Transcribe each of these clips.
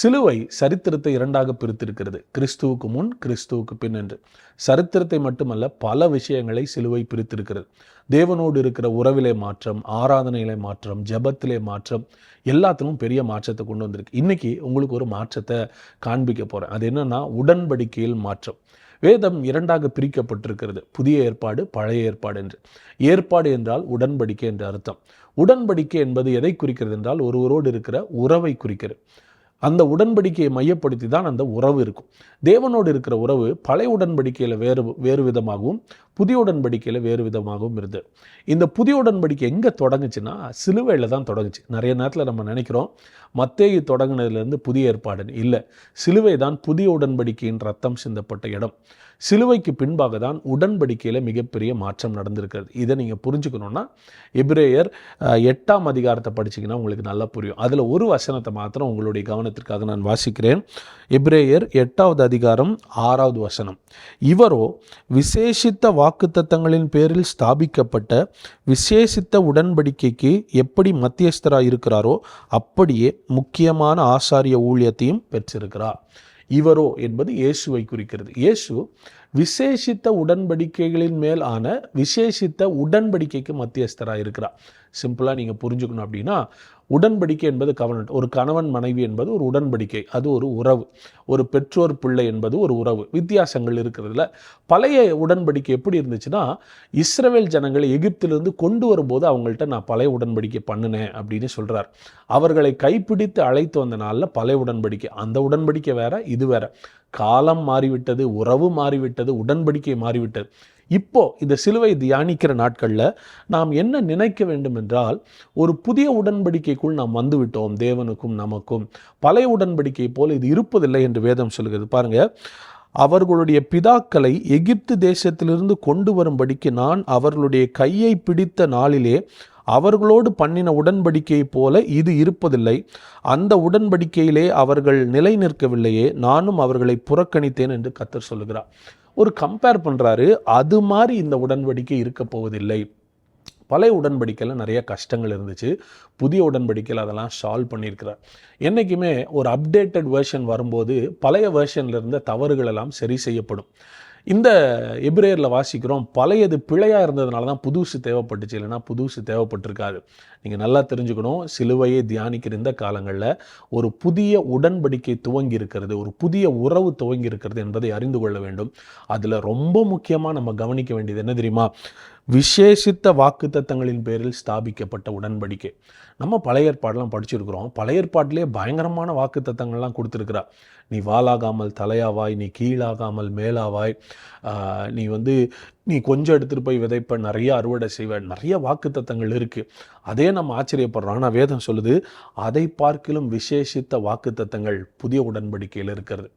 சிலுவை சரித்திரத்தை இரண்டாக பிரித்திருக்கிறது, கிறிஸ்துவுக்கு முன் கிறிஸ்துவுக்கு பின் என்று. சரித்திரத்தை மட்டுமல்ல, பல விஷயங்களை சிலுவை பிரித்திருக்கிறது. தேவனோடு இருக்கிற உறவிலே மாற்றம், ஆராதனையிலே மாற்றம், ஜெபத்திலே மாற்றம், எல்லாத்திலும் பெரிய மாற்றத்தை கொண்டு வந்திருக்கு. இன்னைக்கு உங்களுக்கு ஒரு மாற்றத்தை காண்பிக்க போகிறேன். அது என்னன்னா, உடன்படிக்கையில் மாற்றம். வேதம் இரண்டாக பிரிக்கப்பட்டிருக்கிறது, புதிய ஏற்பாடு, பழைய ஏற்பாடு என்று. ஏற்பாடு என்றால் உடன்படிக்கை என்று அர்த்தம். உடன்படிக்கை என்பது எதை குறிக்கிறது என்றால், ஒருவரோடு இருக்கிற உறவை குறிக்கிறது. அந்த உடன்படிக்கையை மையப்படுத்தி தான் அந்த உறவு இருக்கும். தேவனோடு இருக்கிற உறவு பழைய உடன்படிக்கையில் வேறு விதமாகவும் புதிய உடன்படிக்கையில் வேறு விதமாகவும் இருந்தது. இந்த புதிய உடன்படிக்கை எங்கே தொடங்குச்சுன்னா, சிலுவையில் தான் தொடங்குச்சு. நிறைய நேரத்தில் நம்ம நினைக்கிறோம் மத்தேயு தொடங்கினதுலேருந்து புதிய ஏற்பாடுன்னு. இல்லை, சிலுவை தான் புதிய உடன்படிக்கையின் ரத்தம் சிந்தப்பட்ட இடம். சிலுவைக்கு பின்பாக தான் உடன்படிக்கையில் மிகப்பெரிய மாற்றம் நடந்திருக்கிறது. இதை நீங்கள் புரிஞ்சுக்கணுன்னா எபிரேயர் 8ஆம் அதிகாரத்தை படிச்சிங்கன்னா உங்களுக்கு நல்லா புரியும். அதில் ஒரு வசனத்தை மாத்திரம் உங்களுடைய கவனத்திற்காக நான் வாசிக்கிறேன். எபிரேயர் 8ஆவது அதிகாரம் 6ஆவது வசனம். இவரோ விசேஷித்த வாக்குத்தத்தங்களின் பேரில் ஸ்தாபிக்கப்பட்ட விசேஷித்த உடன்படிக்கைக்கு எப்படி மத்தியஸ்தராக இருக்கிறாரோ அப்படியே முக்கியமான ஆசாரிய ஊழியத்தையும் பெற்றிருக்கிறார். இவரோ என்பது இயேசுவை குறிக்கிறது. இயேசு விசேஷித்த உடன்படிக்கைகளின் மேல் ஆன விசேஷித்த உடன்படிக்கைக்கு மத்தியஸ்தராக இருக்கிறார். சிம்பிளாக நீங்கள் புரிஞ்சுக்கணும் அப்படின்னா, உடன்படிக்கை என்பது கவர்னட். ஒரு கணவன் மனைவி என்பது ஒரு உடன்படிக்கை, அது ஒரு உறவு. ஒரு பெற்றோர் பிள்ளை என்பது ஒரு உறவு. வித்தியாசங்கள் இருக்கிறதுல பழைய உடன்படிக்கை எப்படி இருந்துச்சுன்னா, இஸ்ரவேல் ஜனங்களை எகிப்திலிருந்து கொண்டு வரும்போது அவங்கள்ட்ட நான் பழைய உடன்படிக்கை பண்ணினேன் அப்படின்னு சொல்கிறார். அவர்களை கைப்பிடித்து அழைத்து வந்த நாளில் பழைய உடன்படிக்கை. அந்த உடன்படிக்கை வேற, இது வேற. காலம் மாறிவிட்டது, உறவு மாறிவிட்டது, உடன்படிக்கை மாறிவிட்டது. இப்போ இந்த சிலுவை தியானிக்கிற நாட்களில் நாம் என்ன நினைக்க வேண்டும் என்றால், ஒரு புதிய உடன்படிக்கைக்குள் நாம் வந்துவிட்டோம். தேவனுக்கும் நமக்கும் பழைய உடன்படிக்கை போல இது இருப்பதில்லை என்று வேதம் சொல்கிறது. பாருங்க, அவர்களுடைய பிதாக்களை எகிப்து தேசத்திலிருந்து கொண்டு வரும்படிக்கு நான் அவர்களுடைய கையை பிடித்த நாளிலே அவர்களோடு பண்ணின உடன்படிக்கையை போல இது இருப்பதில்லை. அந்த உடன்படிக்கையிலே அவர்கள் நிலை நிற்கவில்லையே, நானும் அவர்களை புறக்கணித்தேன் என்று கர்த்தர் சொல்லுகிறார். ஒரு கம்பேர் பண்ணுறாரு. அது மாதிரி இந்த உடன்படிக்கை இருக்க போவதில்லை. பழைய உடன்படிக்கையில் நிறைய கஷ்டங்கள் இருந்துச்சு, புதிய உடன்படிக்கையில் அதெல்லாம் சால்வ் பண்ணியிருக்கிறார். என்றைக்குமே ஒரு அப்டேட்டட் வேர்ஷன் வரும்போது பழைய வேர்ஷனில் இருந்த தவறுகள் எல்லாம் சரி செய்யப்படும். இந்த எபிரேயரில் வாசிக்கிறோம், பழையது பிழையாக இருந்ததுனால தான் புதுசு தேவைப்பட்டுச்சு, இல்லைன்னா புதுசு தேவைப்பட்டிருக்காது. நீங்கள் நல்லா தெரிஞ்சுக்கணும், சிலுவையை தியானிக்கிற இந்த காலங்களில் ஒரு புதிய உடன்படிக்கை துவங்கி இருக்கிறது, ஒரு புதிய உறவு துவங்கி இருக்கிறது என்பதை அறிந்து கொள்ள வேண்டும். அதில் ரொம்ப முக்கியமாக நம்ம கவனிக்க வேண்டியது என்ன தெரியுமா? விசேஷித்த வாக்குத்தத்தங்களின் பேரில் ஸ்தாபிக்கப்பட்ட உடன்படிக்கை. நம்ம பழைய ஏற்பாடெலாம் படிச்சிருக்கிறோம். பழைய ஏற்பாட்டிலே பயங்கரமான வாக்குத்தத்தங்கள்லாம் கொடுத்துருக்கிறா. நீ வாலாகாமல் தலையாவாய், நீ கீழாகாமல் மேலாவாய், நீ கொஞ்சம் எடுத்துகிட்டு போய் விதைப்ப, நிறைய அறுவடை செய்வ, நிறைய வாக்குத்தத்தங்கள் இருக்குது. அதே நம்ம ஆச்சரியப்படுறோம். ஆனால் வேதம் சொல்லுது, அதை பார்க்கிலும் விசேஷித்த வாக்குத்தத்தங்கள் புதிய உடன்படிக்கையில் இருக்கிறது.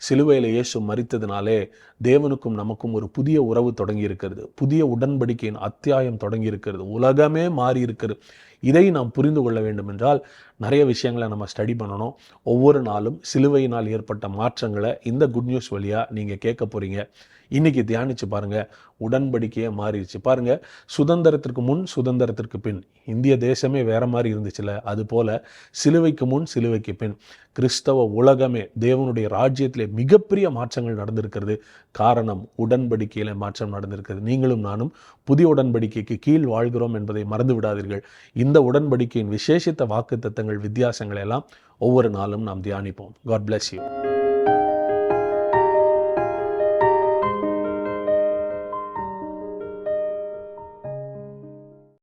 சிலுவையில் இயேசு மரித்ததினாலே தேவனுக்கும் நமக்கும் ஒரு புதிய உறவு தொடங்கி இருக்கிறது. புதிய உடன்படிக்கையின் அத்தியாயம் தொடங்கி இருக்கிறது. உலகமே மாறி இருக்கிறது. இதை நாம் புரிந்து கொள்ள வேண்டும் என்றால் நிறைய விஷயங்களை நம்ம ஸ்டடி பண்ணணும். ஒவ்வொரு நாளும் சிலுவையினால் ஏற்பட்ட மாற்றங்களை இந்த குட் நியூஸ் வழியாக நீங்கள் கேட்க போகிறீங்க. இன்றைக்கி தியானித்து பாருங்கள், உடன்படிக்கையே மாறிடுச்சு. பாருங்கள், சுதந்திரத்திற்கு முன் சுதந்திரத்திற்கு பின் இந்திய தேசமே வேறு மாதிரி இருந்துச்சுல்ல, அதுபோல் சிலுவைக்கு முன் சிலுவைக்கு பின் கிறிஸ்தவ உலகமே தேவனுடைய ராஜ்யத்திலே மிகப்பெரிய மாற்றங்கள் நடந்திருக்கிறது. காரணம், உடன்படிக்கையில் மாற்றம் நடந்திருக்கிறது. நீங்களும் நானும் புதிய உடன்படிக்கைக்கு கீழ் வாழ்கிறோம் என்பதை மறந்து விடாதீர்கள். இந்த உடன்படிக்கையின் விசேஷித்த வாக்குத்தத்தங்கள், வித்தியாசங்களை எல்லாம் ஒவ்வொரு நாளும் நாம் தியானிப்போம். God bless you.